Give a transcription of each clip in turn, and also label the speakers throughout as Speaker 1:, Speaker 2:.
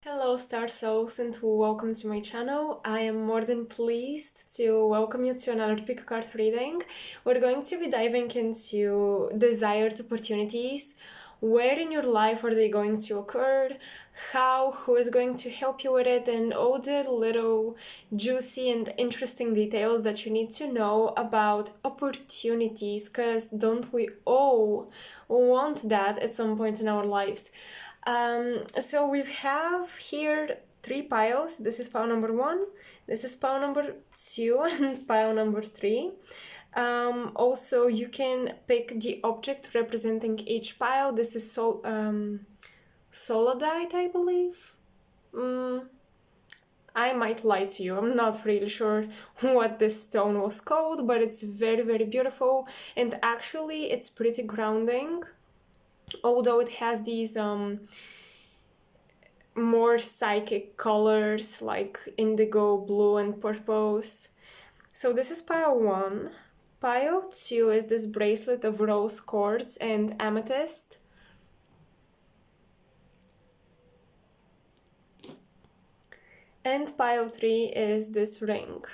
Speaker 1: Hello Star Souls and welcome to my channel. I am more than pleased to welcome you to another pick card reading. We're going to be diving into desired opportunities. Where in your life are they going to occur? Who is going to help you with it, and all the little juicy and interesting details that you need to know about opportunities, because don't we all want that at some point in our lives? So we have here three piles. This is pile number 1, this is pile number 2, and pile number 3. Also, you can pick the object representing each pile. This is solidite, I believe. I might lie to you. I'm not really sure what this stone was called, but it's very, very beautiful, and actually it's pretty grounding. Although it has these more psychic colors like indigo, blue, and purples. So this is pile 1. Pile 2 is this bracelet of rose quartz and amethyst. And pile 3 is this ring.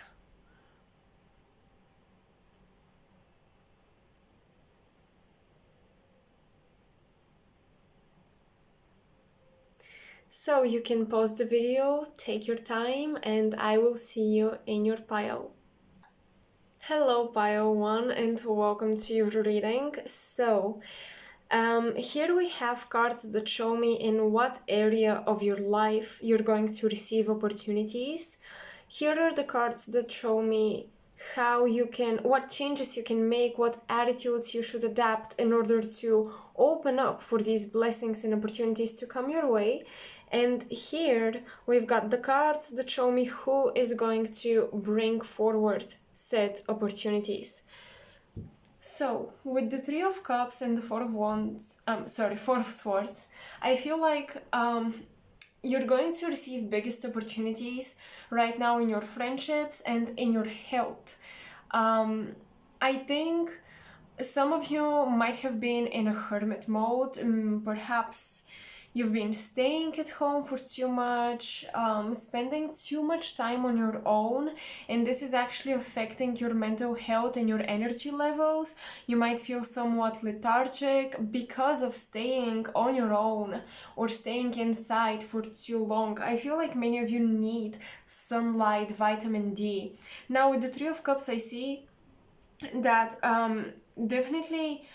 Speaker 1: So you can pause the video, take your time, and I will see you in your pile. Hello pile 1 and welcome to your reading. So here we have cards that show me in what area of your life you're going to receive opportunities. Here are the cards that show me what changes you can make, what attitudes you should adapt in order to open up for these blessings and opportunities to come your way. And here we've got the cards that show me who is going to bring forward said opportunities. So, with the Three of Cups and the Four of Swords, I feel like you're going to receive biggest opportunities right now in your friendships and in your health. I think some of you might have been in a hermit mode. Perhaps you've been staying at home for too much, spending too much time on your own, and this is actually affecting your mental health and your energy levels. You might feel somewhat lethargic because of staying on your own or staying inside for too long. I feel like many of you need sunlight, vitamin D. Now with the Three of Cups, I see that definitely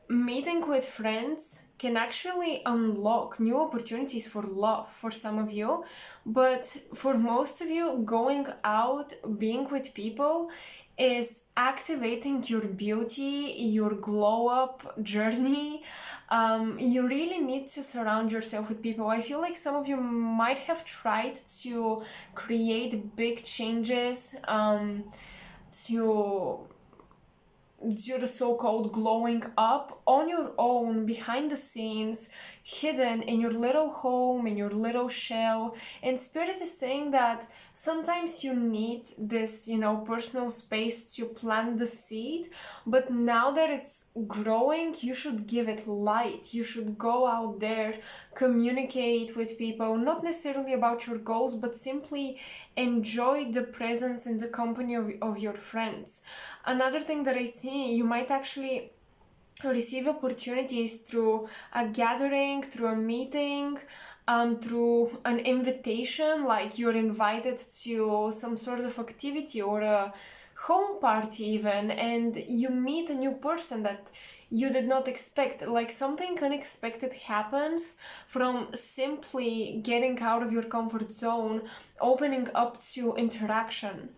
Speaker 1: meeting with friends can actually unlock new opportunities for love for some of you, but for most of you, going out, being with people is activating your beauty, your glow up journey. You really need to surround yourself with people. I feel like some of you might have tried to create big changes to do the so-called glowing up on your own, behind the scenes, hidden in your little home, in your little shell. And Spirit is saying that sometimes you need this, personal space to plant the seed, but now that it's growing, you should give it light. You should go out there, communicate with people, not necessarily about your goals, but simply enjoy the presence and the company of your friends. Another thing that I see, you might actually receive opportunities through a gathering, through a meeting, through an invitation, like you're invited to some sort of activity or a home party even, and you meet a new person that you did not expect. Like something unexpected happens from simply getting out of your comfort zone, opening up to interaction.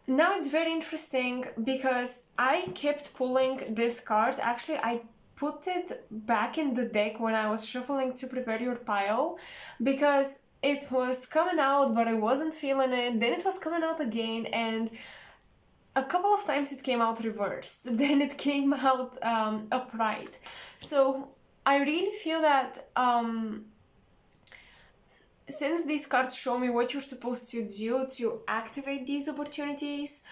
Speaker 1: Now it's very interesting because I kept pulling this card. Actually, I put it back in the deck when I was shuffling to prepare your pile because it was coming out, but I wasn't feeling it. Then it was coming out again, and a couple of times it came out reversed. Then it came out upright. So I really feel that since these cards show me what you're supposed to do to activate these opportunities,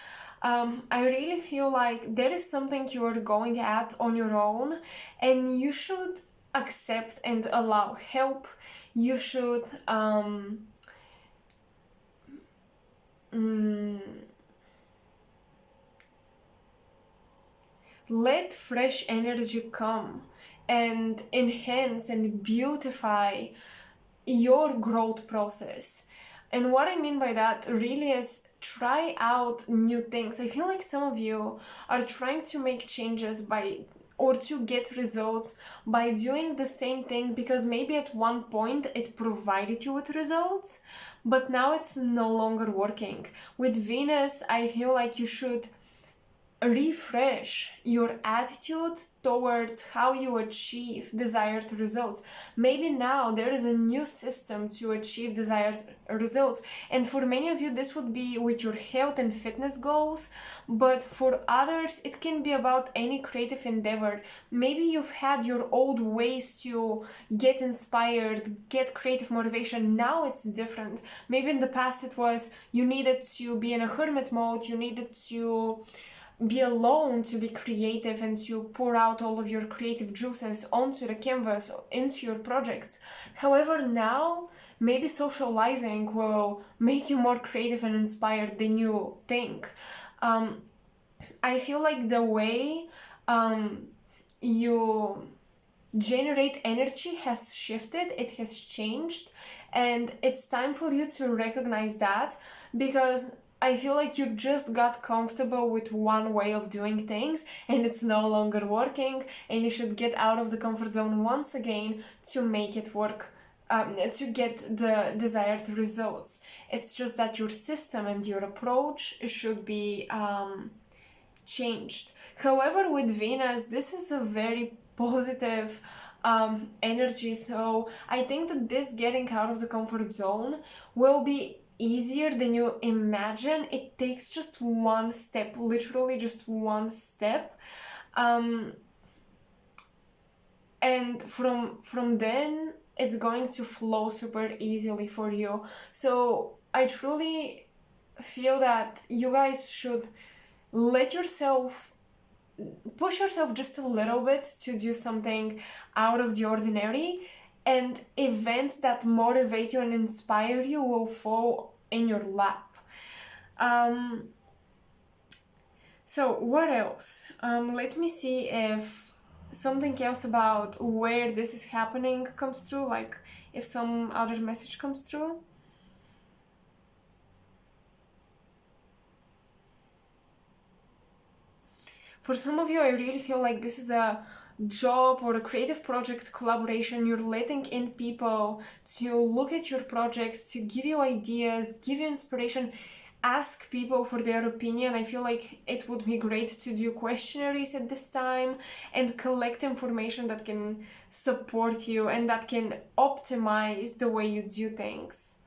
Speaker 1: I really feel like there is something you are going at on your own, and you should accept and allow help. You should let fresh energy come and enhance and beautify your growth process. And what I mean by that really is try out new things. I feel like some of you are trying to make changes or to get results by doing the same thing because maybe at one point it provided you with results, but now it's no longer working. With Venus, I feel like you should refresh your attitude towards how you achieve desired results. Maybe now there is a new system to achieve desired results, and for many of you this would be with your health and fitness goals, but for others it can be about any creative endeavor. Maybe you've had your old ways to get inspired, get creative motivation. Now it's different. Maybe in the past it was you needed to be in a hermit mode, you needed to be alone to be creative and to pour out all of your creative juices onto the canvas, into your projects. However, now maybe socializing will make you more creative and inspired than you think. I feel like the way you generate energy has shifted, it has changed, and it's time for you to recognize that, because I feel like you just got comfortable with one way of doing things and it's no longer working, and you should get out of the comfort zone once again to make it work, to get the desired results. It's just that your system and your approach should be changed. However, with Venus, this is a very positive energy, so I think that this getting out of the comfort zone will be easier than you imagine. It takes just one step, literally just one step, and from then it's going to flow super easily for you. So I truly feel that you guys should let yourself push yourself just a little bit to do something out of the ordinary, and events that motivate you and inspire you will fall in your lap. So what else? Let me see if something else about where this is happening comes through, like if some other message comes through. For some of you, I really feel like this is a job or a creative project collaboration. You're letting in people to look at your project, to give you ideas, give you inspiration, ask people for their opinion. I feel like it would be great to do questionnaires at this time and collect information that can support you and that can optimize the way you do things.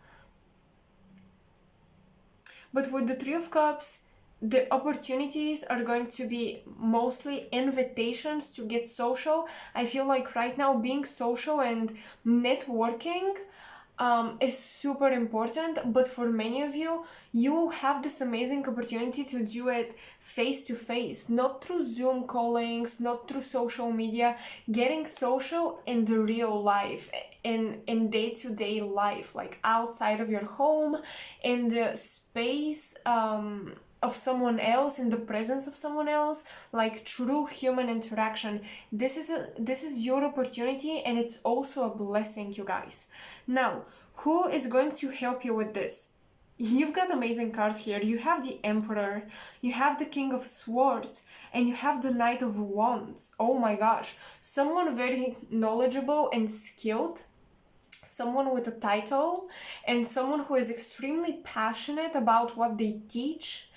Speaker 1: But with the Three of Cups, the opportunities are going to be mostly invitations to get social. I feel like right now being social and networking is super important, but for many of you, you have this amazing opportunity to do it face to face, not through Zoom callings, not through social media. Getting social in the real life, in day-to-day life, like outside of your home, in the space of someone else, in the presence of someone else, like true human interaction. This is your opportunity, and it's also a blessing, you guys. Now, who is going to help you with this? You've got amazing cards here. You have the Emperor, you have the King of Swords, and you have the Knight of Wands. Oh my gosh, someone very knowledgeable and skilled, someone with a title, and someone who is extremely passionate about what they teach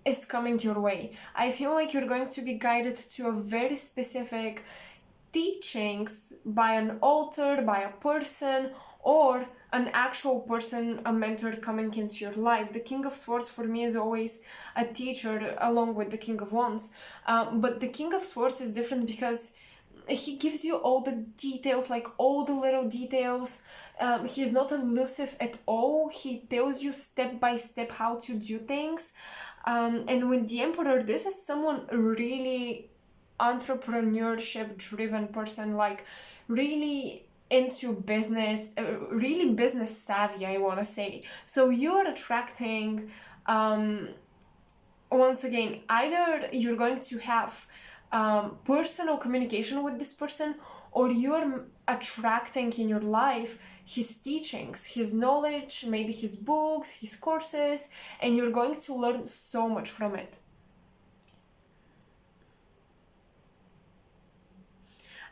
Speaker 1: is coming your way. I feel like you're going to be guided to a very specific teachings by an author, by a person, or an actual person, a mentor coming into your life. The King of Swords for me is always a teacher along with the King of Wands, but the King of Swords is different because he gives you all the details, like all the little details. He's not elusive at all. He tells you step by step how to do things. And with the Emperor, this is someone really entrepreneurship driven person, like really into business, really business savvy, I want to say. So you're attracting, once again, either you're going to have personal communication with this person, or you're attracting in your life his teachings, his knowledge, maybe his books, his courses, and you're going to learn so much from it.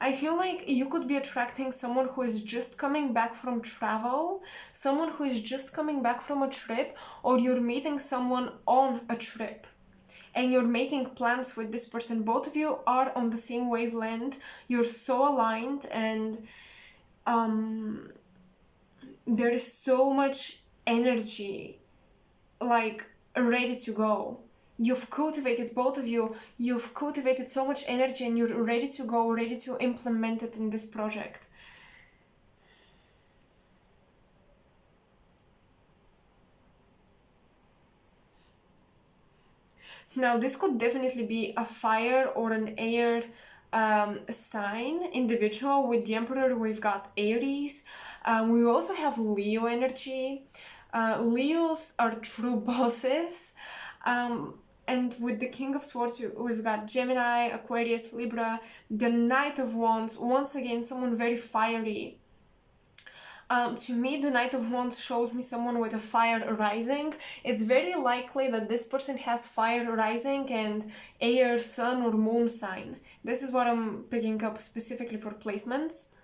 Speaker 1: I feel like you could be attracting someone who is just coming back from travel, someone who is just coming back from a trip, or you're meeting someone on a trip and you're making plans with this person. Both of you are on the same wavelength, you're so aligned, and there is so much energy, like, ready to go. You've cultivated, both of you, you've cultivated so much energy, and you're ready to go, ready to implement it in this project. Now, this could definitely be a fire or an air sign individual. With the Emperor, we've got Aries. We also have Leo energy. Leos are true bosses. And with the King of Swords, we've got Gemini, Aquarius, Libra, the Knight of Wands. Once again, someone very fiery. To me, the Knight of Wands shows me someone with a fire rising. It's very likely that this person has fire rising and air, sun, or moon sign. This is what I'm picking up specifically for placements.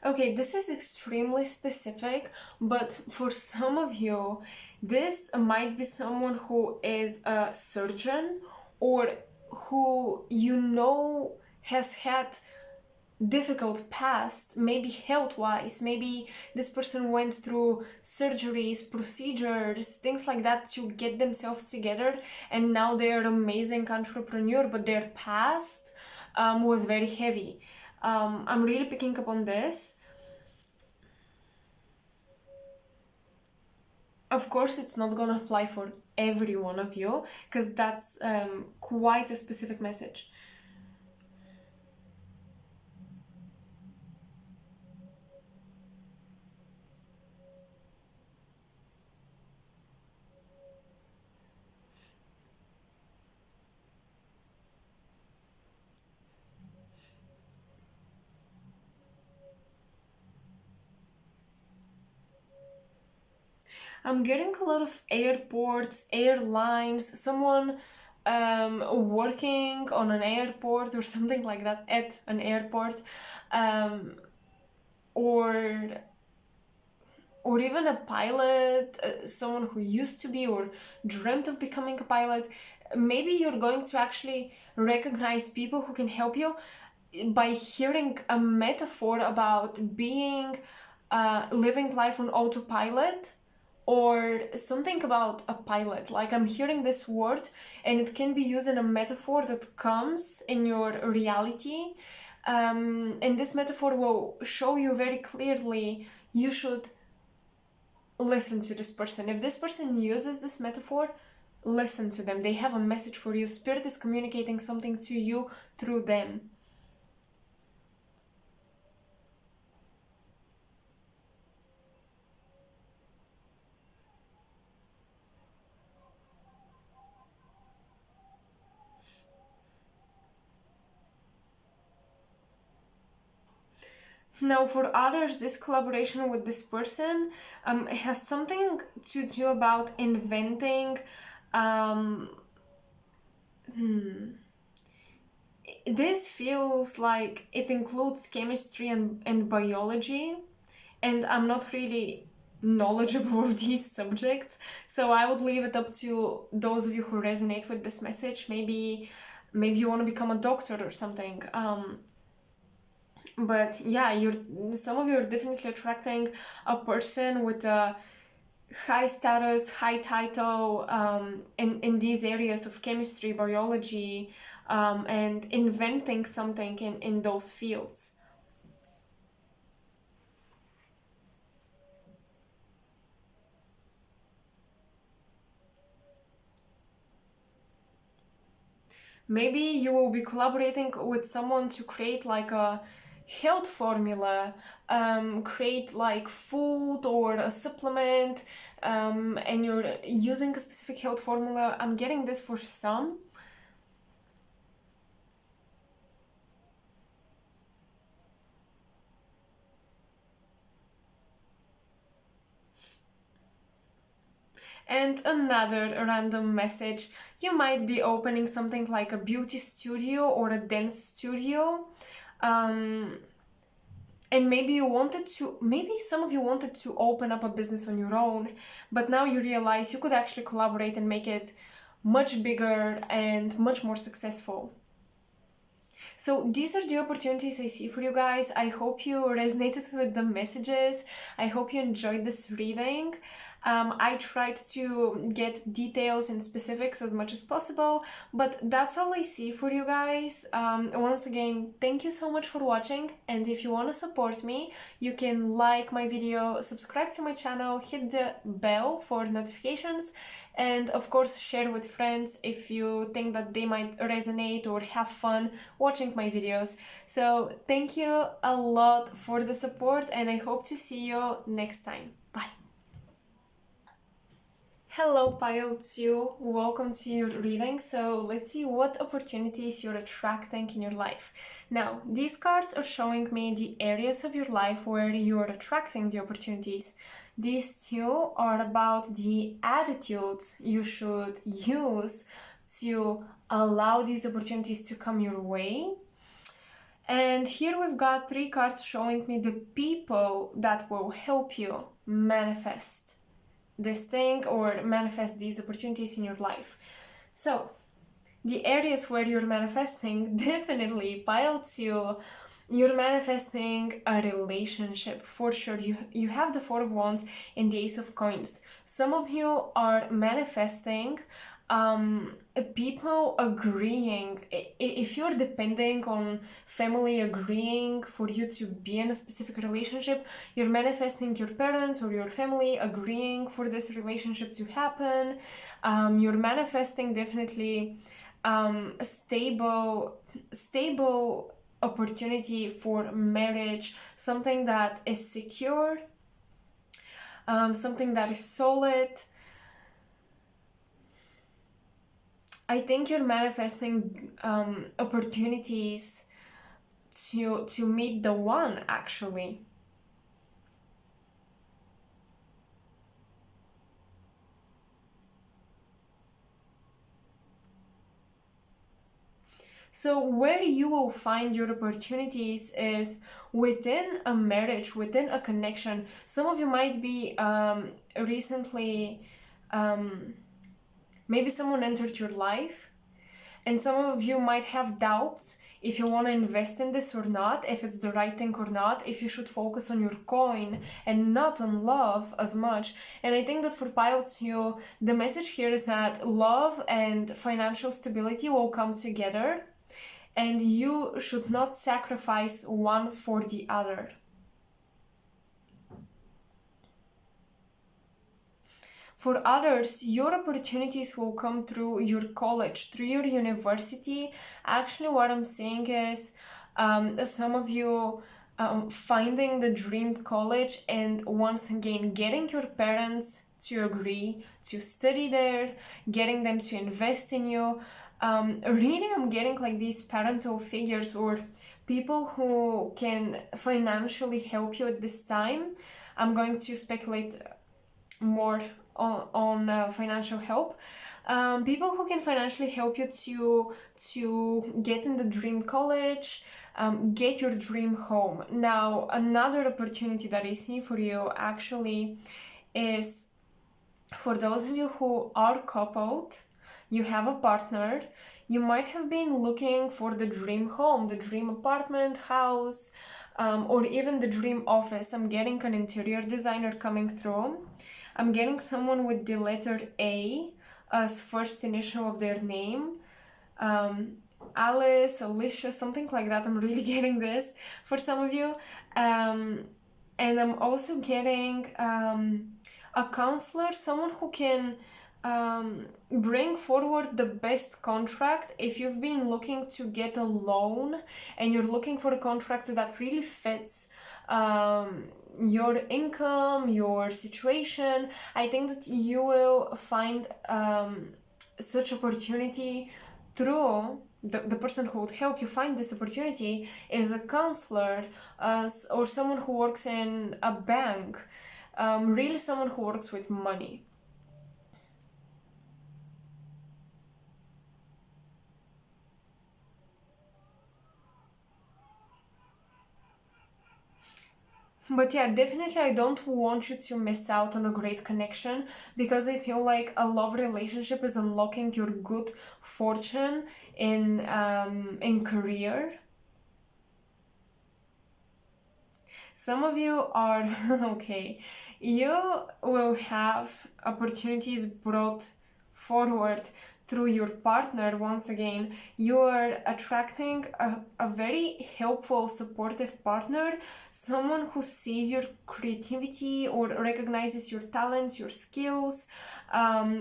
Speaker 1: Okay, this is extremely specific, but for some of you, this might be someone who is a surgeon, or who has had difficult past, maybe health-wise. Maybe this person went through surgeries, procedures, things like that to get themselves together, and now they're an amazing entrepreneur, but their past was very heavy. I'm really picking up on this. Of course, it's not gonna apply for every one of you, because that's quite a specific message. I'm getting a lot of airports, airlines, someone working on an airport or something like that, at an airport, um, or even a pilot, someone who used to be or dreamt of becoming a pilot. Maybe you're going to actually recognize people who can help you by hearing a metaphor about being living life on autopilot, or something about a pilot. Like, I'm hearing this word, and it can be used in a metaphor that comes in your reality, and this metaphor will show you very clearly you should listen to this person. If this person uses this metaphor, listen to them. They have a message for you. Spirit is communicating something to you through them. Now, for others, this collaboration with this person has something to do about inventing. Um, this feels like it includes chemistry and biology, and I'm not really knowledgeable of these subjects, so I would leave it up to those of you who resonate with this message. Maybe you want to become a doctor or something. But yeah, some of you are definitely attracting a person with a high status, high title in these areas of chemistry, biology, and inventing something in those fields. Maybe you will be collaborating with someone to create like a health formula, create like food or a supplement, and you're using a specific health formula. I'm getting this for some. And another random message, you might be opening something like a beauty studio or a dance studio. Um, and maybe some of you wanted to open up a business on your own, but now you realize you could actually collaborate and make it much bigger and much more successful. So these are the opportunities I see for you guys. I hope you resonated with the messages. I hope you enjoyed this reading. I tried to get details and specifics as much as possible, but that's all I see for you guys. Once again, thank you so much for watching, and if you want to support me, you can like my video, subscribe to my channel, hit the bell for notifications, and of course share with friends if you think that they might resonate or have fun watching my videos. So thank you a lot for the support, and I hope to see you next time. Bye. Hello Pile 2, welcome to your reading. So let's see what opportunities you're attracting in your life. Now, these cards are showing me the areas of your life where you're attracting the opportunities. These two are about the attitudes you should use to allow these opportunities to come your way. And here we've got three cards showing me the people that will help you manifest this thing or manifest these opportunities in your life. So the areas where you're manifesting, definitely pile 2, you're manifesting a relationship for sure. You have the Four of Wands and the Ace of Coins. Some of you are manifesting people agreeing. If you're depending on family agreeing for you to be in a specific relationship, you're manifesting your parents or your family agreeing for this relationship to happen. You're manifesting definitely a stable opportunity for marriage, something that is secure, something that is solid. I think you're manifesting opportunities to meet the one, actually. So where you will find your opportunities is within a marriage, within a connection. Some of you might be recently, maybe someone entered your life, and some of you might have doubts if you want to invest in this or not, if it's the right thing or not, if you should focus on your coin and not on love as much. And I think that for pile 2, the message here is that love and financial stability will come together, and you should not sacrifice one for the other. For others, your opportunities will come through your college, through your university. Actually, what I'm saying is some of you finding the dream college and once again getting your parents to agree to study there, getting them to invest in you. Really, I'm getting like these parental figures or people who can financially help you at this time. I'm going to speculate more on financial help. People who can financially help you to get in the dream college, get your dream home. Now, another opportunity that I see for you actually is for those of you who are coupled, you have a partner, you might have been looking for the dream home, the dream apartment, house, or even the dream office. I'm getting an interior designer coming through. I'm getting someone with the letter A as first initial of their name. Alice, Alicia, something like that. I'm really getting this for some of you. And I'm also getting a counselor, someone who can bring forward the best contract. If you've been looking to get a loan and you're looking for a contract that really fits your income, your situation, I think that you will find such opportunity through the person who would help you find this opportunity is a counselor, or someone who works in a bank, really someone who works with money. But yeah, definitely I don't want you to miss out on a great connection, because I feel like a love relationship is unlocking your good fortune in career. Some of you are okay. You will have opportunities brought forward through your partner. Once again, you are attracting a very helpful, supportive partner, someone who sees your creativity or recognizes your talents, your skills,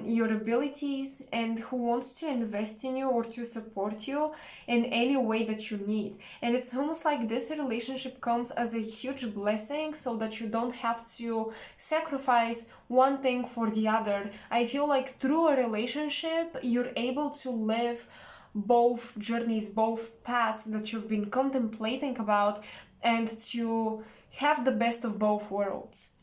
Speaker 1: your abilities, and who wants to invest in you or to support you in any way that you need. And it's almost like this relationship comes as a huge blessing, so that you don't have to sacrifice one thing for the other. I feel like through a relationship, you're able to live both journeys, both paths that you've been contemplating about, and to have the best of both worlds.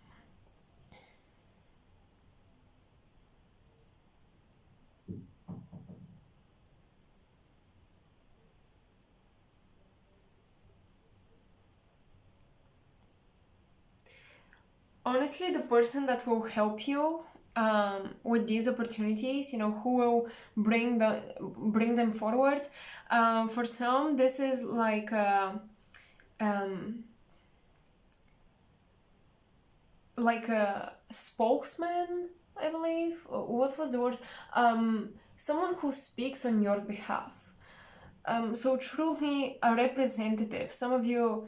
Speaker 1: Honestly, the person that will help you with these opportunities, who will bring them forward. For some, this is like um, a spokesman, I believe. What was the word? Someone who speaks on your behalf. So truly a representative. Some of you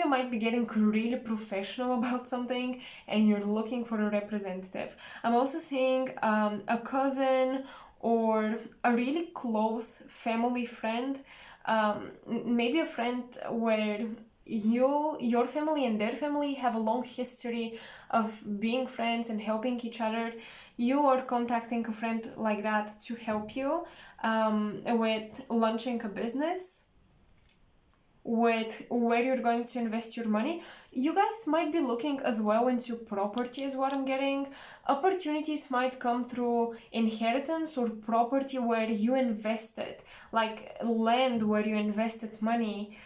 Speaker 1: might be getting really professional about something, and you're looking for a representative. I'm also seeing a cousin or a really close family friend, maybe a friend where your family and their family have a long history of being friends and helping each other. You are contacting a friend like that to help you with launching a business, with where you're going to invest your money. You guys might be looking as well into property, is what I'm getting. Opportunities might come through inheritance or property where you invested, like land where you invested money.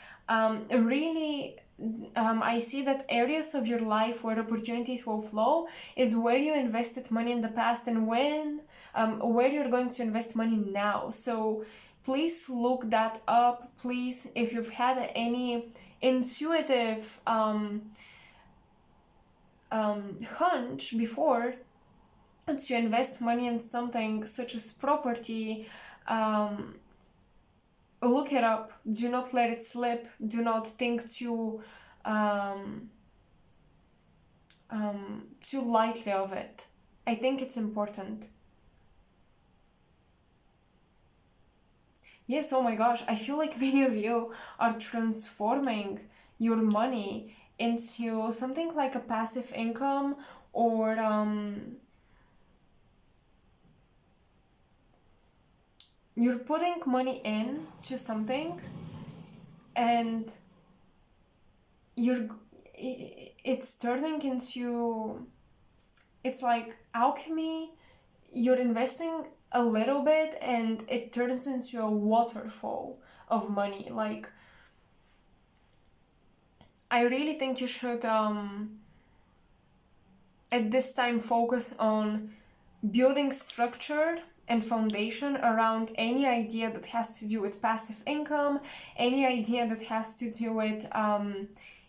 Speaker 1: Really, I see that areas of your life where opportunities will flow is where you invested money in the past, and where you're going to invest money now. So please look that up. Please, if you've had any intuitive hunch before to invest money in something such as property, look it up. Do not let it slip. Do not think too lightly of it. I think it's important. Yes, oh my gosh, I feel like many of you are transforming your money into something like a passive income, or you're putting money in to something, and you're it's turning into, it's like alchemy. You're investing a little bit and it turns into a waterfall of money. Like, I really think you should at this time focus on building structure and foundation around any idea that has to do with passive income, any idea that has to do with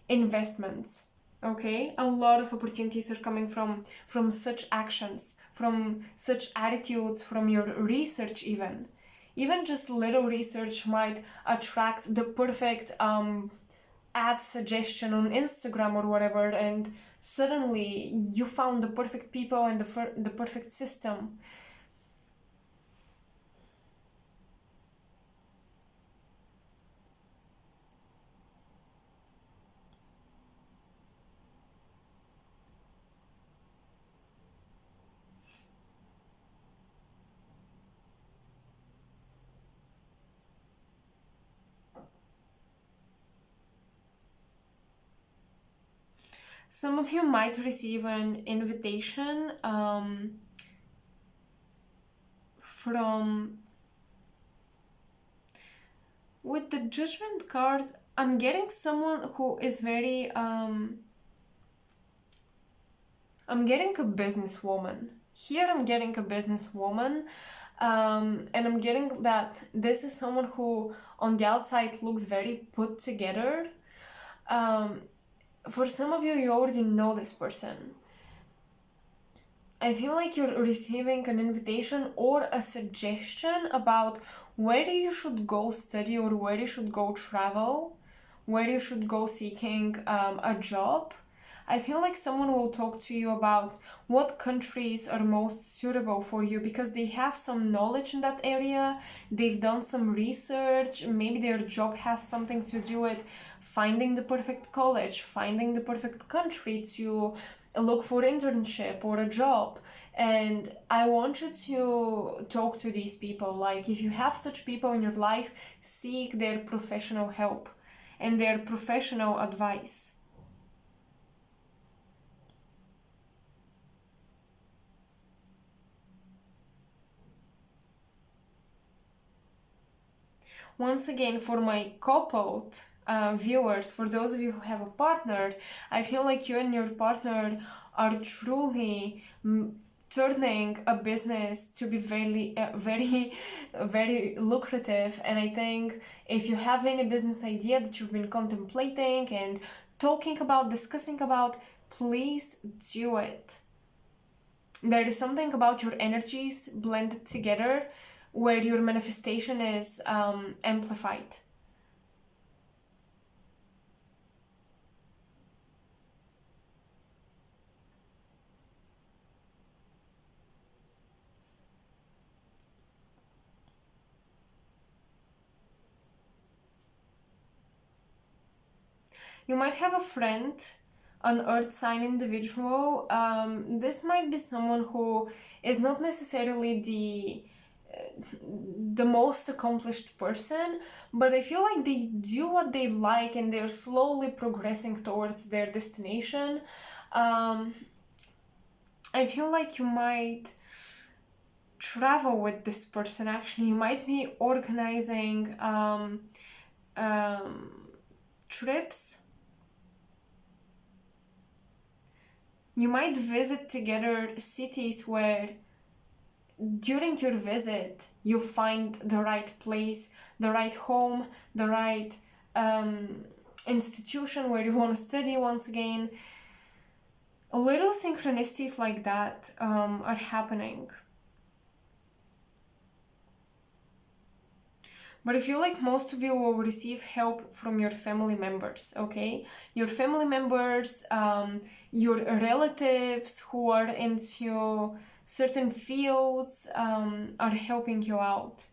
Speaker 1: investments. Okay, a lot of opportunities are coming from such actions, from such attitudes, from your research. Even just little research might attract the perfect ad suggestion on Instagram or whatever, and suddenly you found the perfect people and the perfect system. Some of you might receive an invitation from, with the Judgment card, I'm getting someone who is very I'm getting a businesswoman. Here I'm getting a businesswoman, and I'm getting that this is someone who on the outside looks very put together. Um, for some of you, you already know this person. I feel like you're receiving an invitation or a suggestion about where you should go study or where you should go travel, where you should go seeking a job. I feel like someone will talk to you about what countries are most suitable for you because they have some knowledge in that area, they've done some research, maybe their job has something to do with finding the perfect college, finding the perfect country to look for internship or a job. And I want you to talk to these people. Like, if you have such people in your life, seek their professional help and their professional advice. Once again, for my coupled viewers, for those of you who have a partner, I feel like you and your partner are truly turning a business to be very lucrative. And I think if you have any business idea that you've been contemplating and talking about, discussing about, please do it. There is something about your energies blended together where your manifestation is amplified. You might have a friend, an earth sign individual. This might be someone who is not necessarily the most accomplished person, but I feel like they do what they like and they're slowly progressing towards their destination. I feel like you might travel with this person. Actually, you might be organizing trips. You might visit together cities where during your visit you find the right place, the right home, the right institution where you want to study once again. Little synchronicities like that are happening. But I feel like most of you will receive help from your family members, okay? Your family members, your relatives who are into certain fields are helping you out.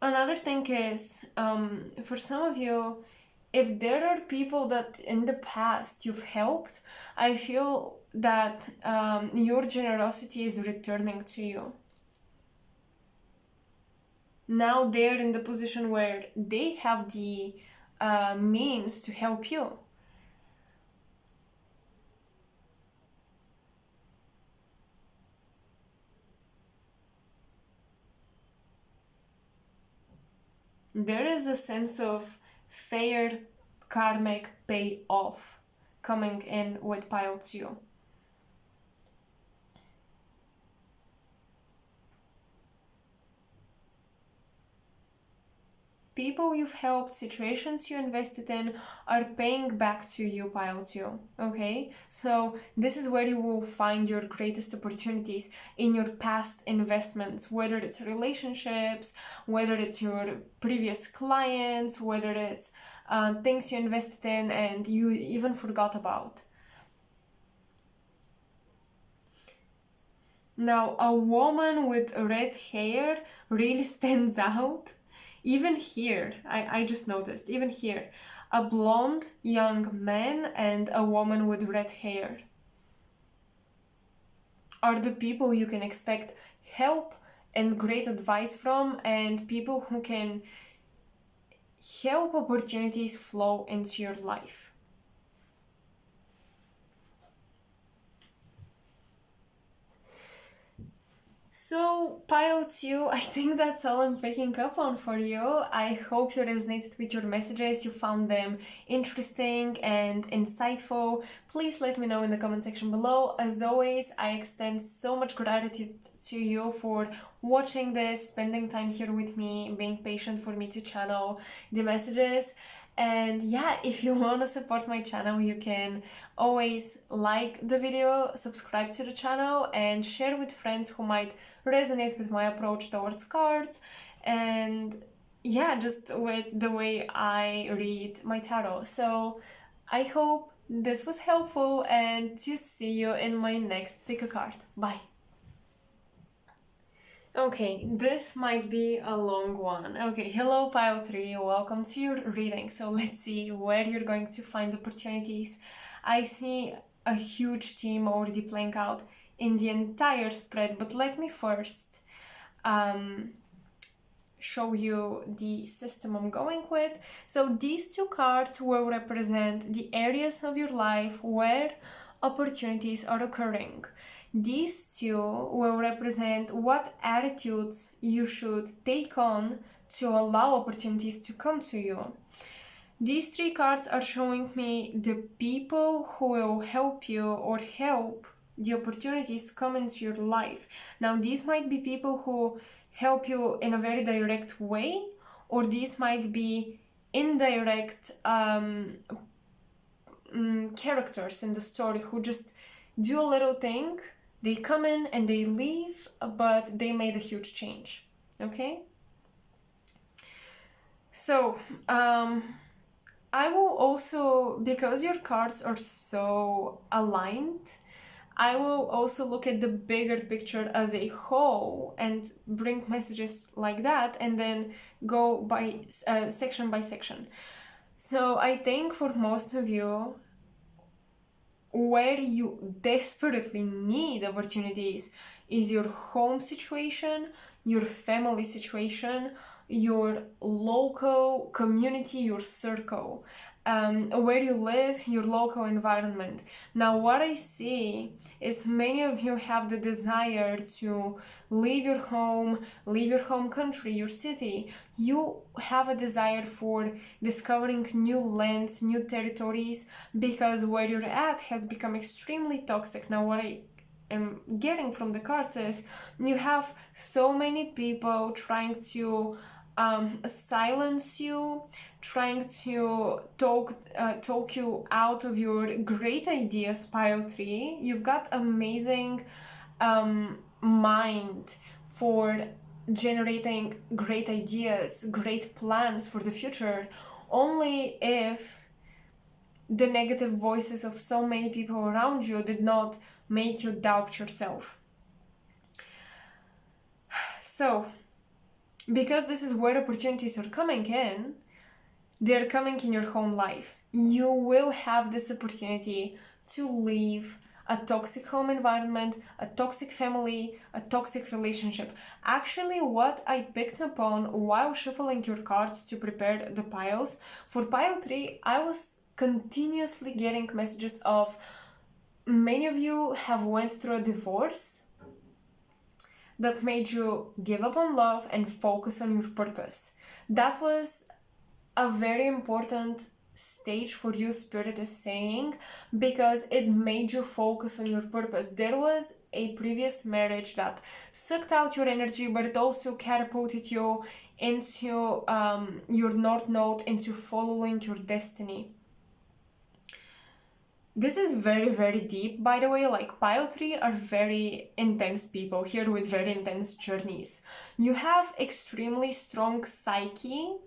Speaker 1: Another thing is, for some of you, if there are people that in the past you've helped, I feel that your generosity is returning to you. Now they're in the position where they have the means to help you. There is a sense of fair karmic payoff coming in with pile 2. People you've helped, situations you invested in are paying back to you, pile 2, okay? So this is where you will find your greatest opportunities in your past investments, whether it's relationships, whether it's your previous clients, whether it's things you invested in and you even forgot about. Now, a woman with red hair really stands out. Even here, I just noticed, even here, a blonde young man and a woman with red hair are the people you can expect help and great advice from, and people who can help opportunities flow into your life. So, pile 2, I think that's all I'm picking up on for you. I hope you resonated with your messages, you found them interesting and insightful. Please let me know in the comment section below. As always, I extend so much gratitude to you for watching this, spending time here with me, being patient for me to channel the messages. And yeah, if you want to support my channel, you can always like the video, subscribe to the channel, and share with friends who might resonate with my approach towards cards, and yeah, just with the way I read my tarot. So I hope this was helpful, and to see you in my next pick a card. Bye. Okay, this might be a long one. Okay, hello pile 3, welcome to your reading. So let's see where you're going to find opportunities. I see a huge theme already playing out in the entire spread, but let me first show you the system I'm going with. So these two cards will represent the areas of your life where opportunities are occurring. These two will represent what attitudes you should take on to allow opportunities to come to you. These 3 cards are showing me the people who will help you or help the opportunities come into your life. Now, these might be people who help you in a very direct way, or these might be indirect characters in the story who just do a little thing. They come in and they leave, but they made a huge change, okay? So, I will also, because your cards are so aligned, I will also look at the bigger picture as a whole and bring messages like that, and then go by section by section. So I think for most of you, where you desperately need opportunities is your home situation, your family situation, your local community, your circle, where you live, your local environment. Now, what I see is many of you have the desire to leave your home country, your city. You have a desire for discovering new lands, new territories, because where you're at has become extremely toxic. Now, what I am getting from the cards is you have so many people trying to silence you, trying to talk you out of your great ideas, pile 3. You've got amazing mind for generating great ideas, great plans for the future, only if the negative voices of so many people around you did not make you doubt yourself. So, because this is where opportunities are coming in, they're coming in your home life. You will have this opportunity to leave a toxic home environment, a toxic family, a toxic relationship. Actually, what I picked up on while shuffling your cards to prepare the piles, for pile 3, I was continuously getting messages of many of you have went through a divorce that made you give up on love and focus on your purpose. That was a very important stage for you, Spirit is saying, because it made you focus on your purpose. There was a previous marriage that sucked out your energy, but it also catapulted you into your North Node, into following your destiny. This is very, very deep, by the way. Like, Pile 3 are very intense people here with very intense journeys. You have extremely strong psyche.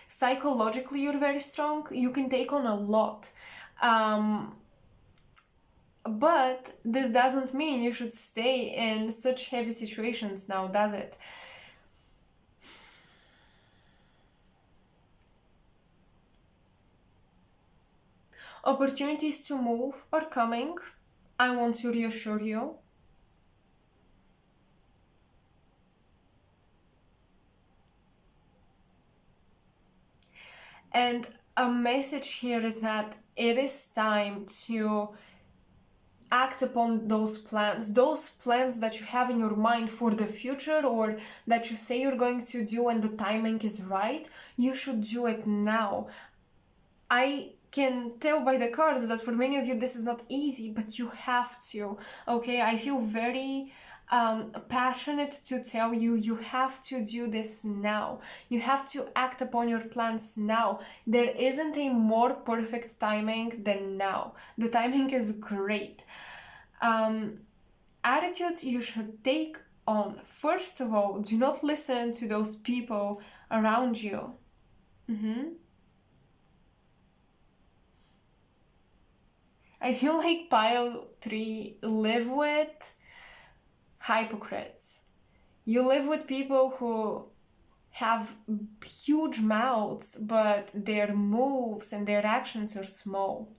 Speaker 1: Psychologically, you're very strong. You can take on a lot. But this doesn't mean you should stay in such heavy situations now, does it? Opportunities to move are coming. I want to reassure you. And a message here is that it is time to act upon those plans that you have in your mind for the future, or that you say you're going to do when the timing is right. You should do it now. I can tell by the cards that for many of you this is not easy, but you have to. Okay, I feel very passionate to tell you, you have to do this now. You have to act upon your plans now. There isn't a more perfect timing than now. The timing is great. Attitude you should take on. First of all, do not listen to those people around you. I feel like Pile 3 live with hypocrites. You live with people who have huge mouths, but their moves and their actions are small.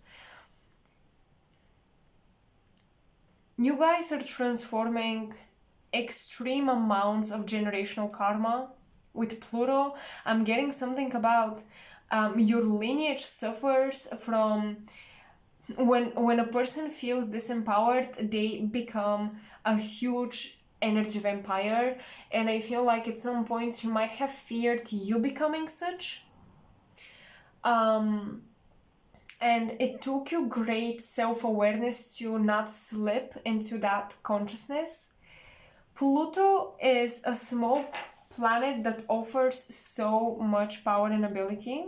Speaker 1: You guys are transforming extreme amounts of generational karma. With Pluto, I'm getting something about your lineage suffers from... When a person feels disempowered, they become a huge energy vampire, and I feel like at some points you might have feared you becoming such. And it took you great self-awareness to not slip into that consciousness. Pluto is a small planet that offers so much power and ability.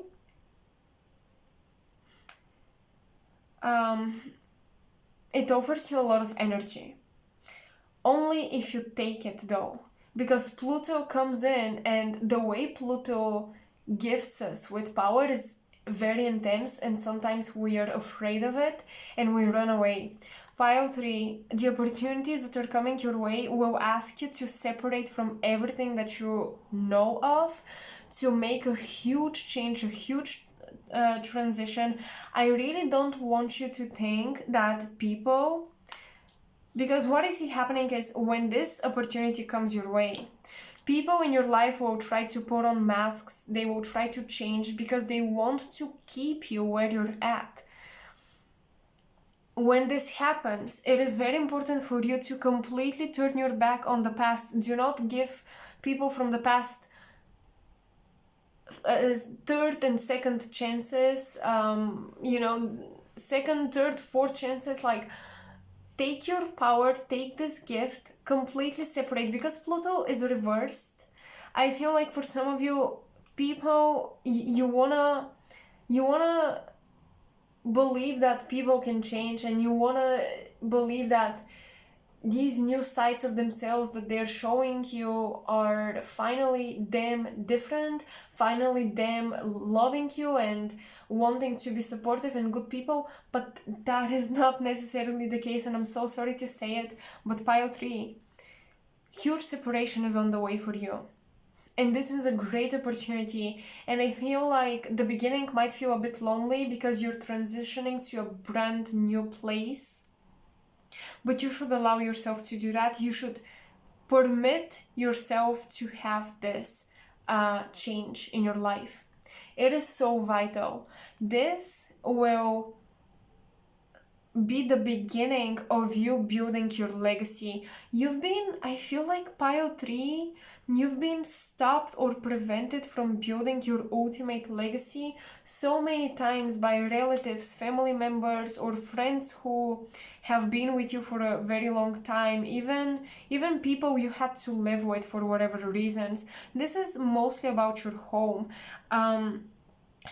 Speaker 1: It offers you a lot of energy. Only if you take it, though. Because Pluto comes in, and the way Pluto gifts us with power is very intense, and sometimes we are afraid of it and we run away. Pile 3, the opportunities that are coming your way will ask you to separate from everything that you know of, to make a huge change, a huge transition. I really don't want you to think that people... Because what I see happening is, when this opportunity comes your way, people in your life will try to put on masks, they will try to change because they want to keep you where you're at. When this happens, it is very important for you to completely turn your back on the past. Do not give people from the past third and second chances, second, third, fourth chances. Like, take your power, take this gift, completely separate, because Pluto is reversed. I feel like for some of you, people, you wanna believe that people can change, and you wanna believe that these new sides of themselves that they're showing you are finally them different, finally them loving you and wanting to be supportive and good people. But that is not necessarily the case, and I'm so sorry to say it, but Pile 3, huge separation is on the way for you. And this is a great opportunity, and I feel like the beginning might feel a bit lonely because you're transitioning to a brand new place. But you should allow yourself to do that. You should permit yourself to have this change in your life. It is so vital. This will be the beginning of you building your legacy. You've been, I feel like Pile 3, you've been stopped or prevented from building your ultimate legacy so many times by relatives, family members, or friends who have been with you for a very long time, even people you had to live with for whatever reasons. This is mostly about your home.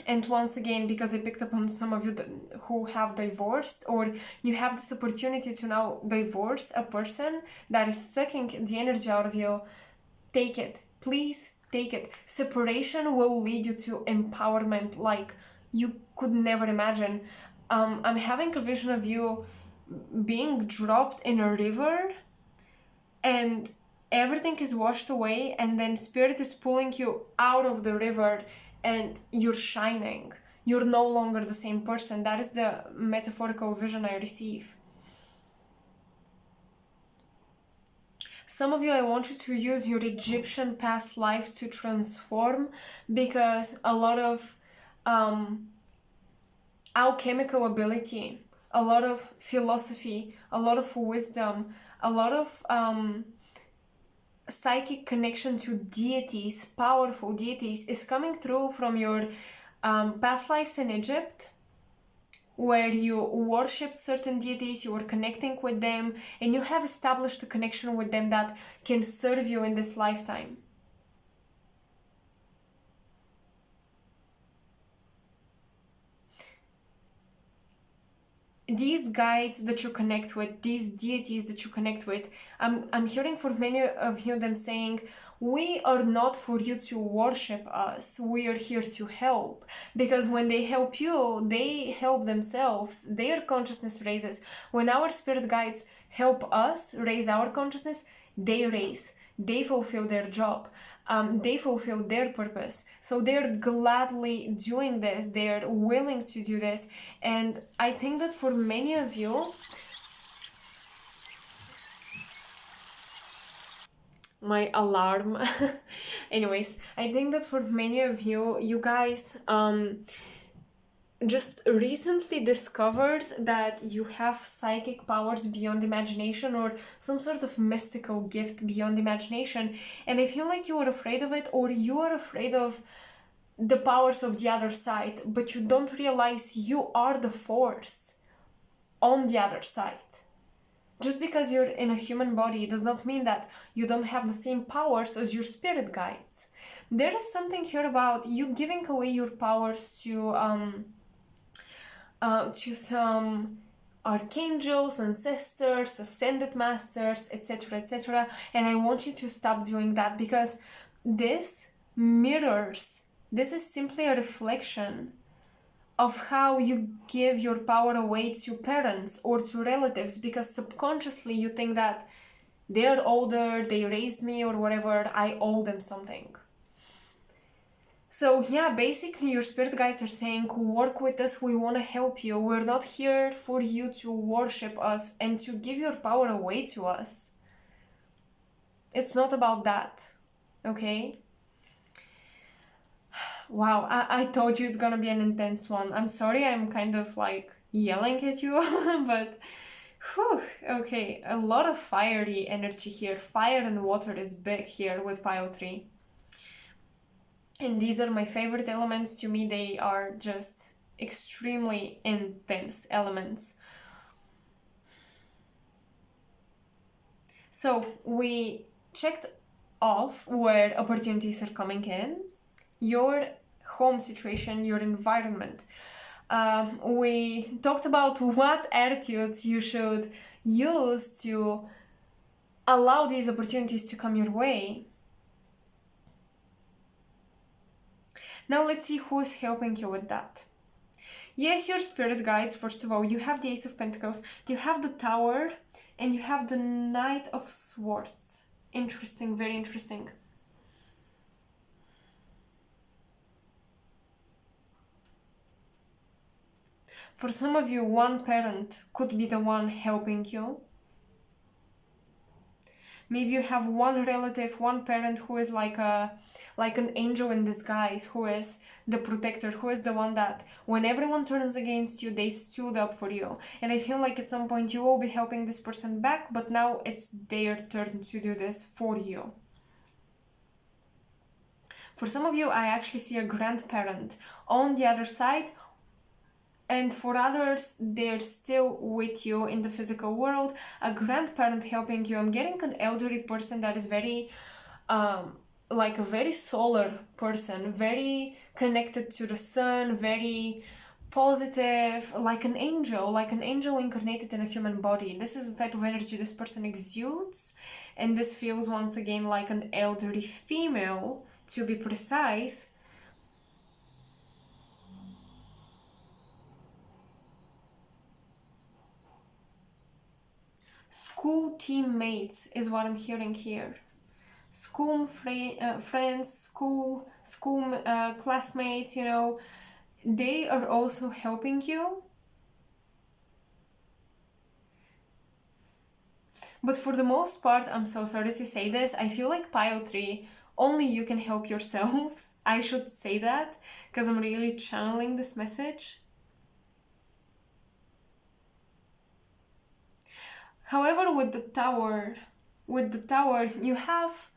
Speaker 1: And once again, because I picked up on some of you who have divorced, or you have this opportunity to now divorce a person that is sucking the energy out of you, take it. Please take it. Separation will lead you to empowerment like you could never imagine. I'm having a vision of you being dropped in a river and everything is washed away, and then spirit is pulling you out of the river and you're shining. You're no longer the same person. That is the metaphorical vision I receive. Some of you, I want you to use your Egyptian past lives to transform, because a lot of alchemical ability, a lot of philosophy, a lot of wisdom, a lot of psychic connection to deities, powerful deities, is coming through from your past lives in Egypt, where you worshipped certain deities, you were connecting with them, and you have established a connection with them that can serve you in this lifetime. These guides that you connect with, these deities that you connect with, I'm hearing for many of you them saying, we are not for you to worship us, we are here to help. Because when they help you, they help themselves, their consciousness raises. When our spirit guides help us raise our consciousness, they raise, they fulfill their job. They fulfill their purpose. So they're gladly doing this, they're willing to do this. And I think that for many of you, my alarm. Anyways, I think that for many of you, you guys just recently discovered that you have psychic powers beyond imagination, or some sort of mystical gift beyond imagination, and I feel like you are afraid of it, or you are afraid of the powers of the other side, but you don't realize you are the force on the other side. Just because you're in a human body does not mean that you don't have the same powers as your spirit guides. There is something here about you giving away your powers to some archangels, ancestors, ascended masters, etc., etc. And I want you to stop doing that, because this mirrors, this is simply a reflection of how you give your power away to parents or to relatives, because subconsciously you think that they're older, they raised me or whatever, I owe them something. So yeah, basically your spirit guides are saying, work with us, we want to help you. We're not here for you to worship us and to give your power away to us. It's not about that, okay? Wow, I told you it's gonna be an intense one. I'm sorry I'm kind of like yelling at you, but whew, okay, a lot of fiery energy here. Fire and water is big here with Pile 3. And these are my favorite elements. To me, they are just extremely intense elements. So we checked off where opportunities are coming in, your home situation, your environment. We talked about what attitudes you should use to allow these opportunities to come your way. Now let's see who is helping you with that. Yes, your spirit guides. First of all, you have the Ace of Pentacles, you have the Tower, and you have the Knight of Swords. Interesting, very interesting. For some of you, one parent could be the one helping you. Maybe you have one relative, one parent who is like an angel in disguise, who is the protector, who is the one that when everyone turns against you, they stood up for you. And I feel like at some point you will be helping this person back, but now it's their turn to do this for you. For some of you, I actually see a grandparent on the other side, and for others, they're still with you in the physical world. A grandparent helping you. I'm getting an elderly person that is very, like a very solar person, very connected to the sun, very positive, like an angel incarnated in a human body. This is the type of energy this person exudes, and this feels once again like an elderly female, to be precise. School teammates is what I'm hearing here. School friends, school classmates, you know, they are also helping you. But for the most part, I'm so sorry to say this, I feel like pile 3, only you can help yourselves. I should say that because I'm really channeling this message. However, with the tower, you have,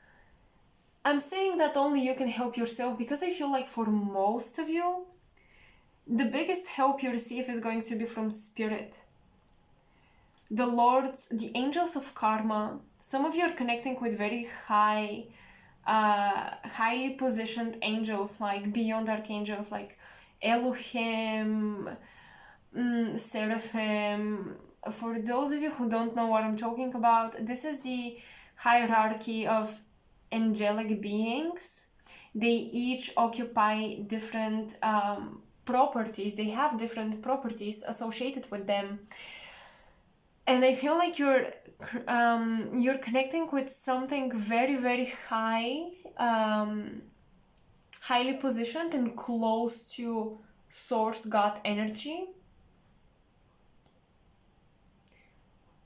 Speaker 1: I'm saying that only you can help yourself because I feel like for most of you, the biggest help you receive is going to be from spirit. The lords, the angels of karma. Some of you are connecting with very highly positioned angels, like beyond archangels, like Elohim, Seraphim. For those of you who don't know what I'm talking about, this is the hierarchy of angelic beings. They each occupy different properties. They have different properties associated with them. And I feel like you're connecting with something very, very high, highly positioned and close to source God energy.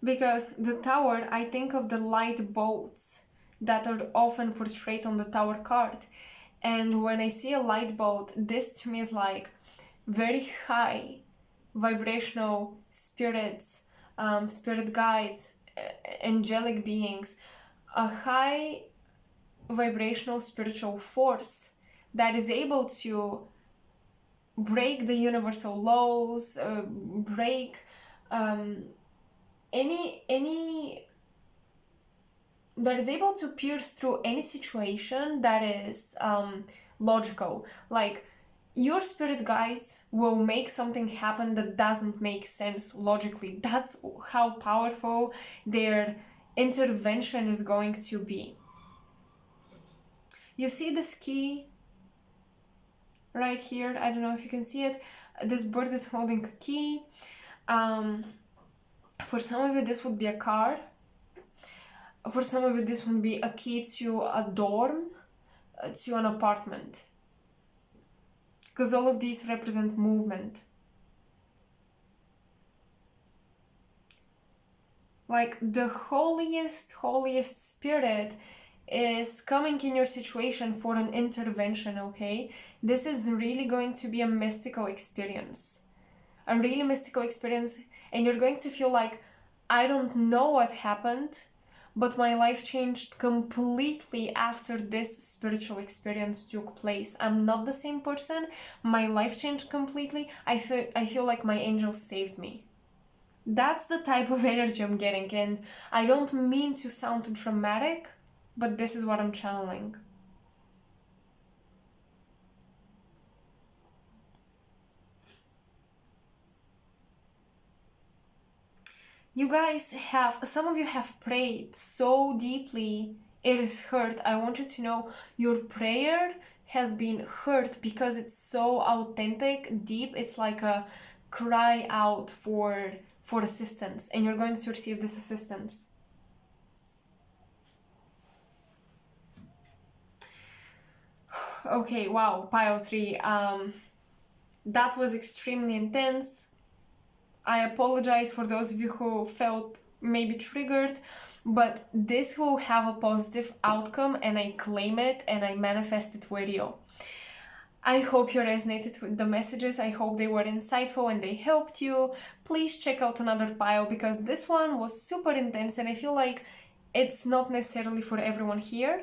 Speaker 1: Because the tower, I think of the light boats that are often portrayed on the tower card. And when I see a light boat, this to me is like very high vibrational spirits, spirit guides, angelic beings, a high vibrational spiritual force that is able to break the universal laws, break any that is able to pierce through any situation that is logical. Like, your spirit guides will make something happen that doesn't make sense logically. That's how powerful their intervention is going to be. You see this key right here? I don't know if you can see it. This bird is holding a key. For some of you, this would be a car. For some of you, this would be a key to a dorm, to an apartment. Because all of these represent movement. Like, the holiest spirit is coming in your situation for an intervention, okay? This is really going to be a mystical experience. A really mystical experience, and you're going to feel like, I don't know what happened, but my life changed completely after this spiritual experience took place. I'm not the same person. My life changed completely. I feel like my angels saved me. That's the type of energy I'm getting, and I don't mean to sound dramatic, but this is what I'm channeling. You guys some of you have prayed so deeply, it is hurt. I want you to know your prayer has been heard because it's so authentic, deep. It's like a cry out for assistance, and you're going to receive this assistance. Okay, wow, pile 3. That was extremely intense. I apologize for those of you who felt maybe triggered. but this will have a positive outcome, and I claim it and I manifest it with you. I hope you resonated with the messages. I hope they were insightful and they helped you. Please check out another pile, because this one was super intense and I feel like it's not necessarily for everyone here.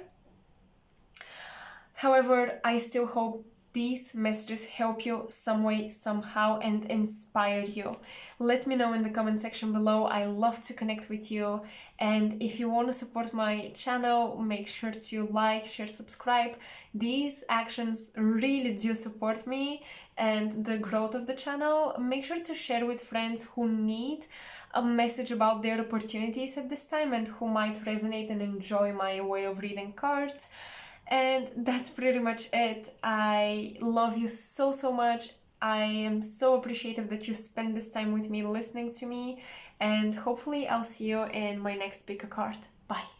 Speaker 1: However, I still hope these messages help you some way, somehow, and inspire you. Let me know in the comment section below. I love to connect with you. And if you want to support my channel, make sure to like, share, subscribe. These actions really do support me and the growth of the channel. Make sure to share with friends who need a message about their opportunities at this time and who might resonate and enjoy my way of reading cards. And that's pretty much it. I love you so, so much. I am so appreciative that you spend this time with me listening to me. And hopefully I'll see you in my next pick a card. Bye.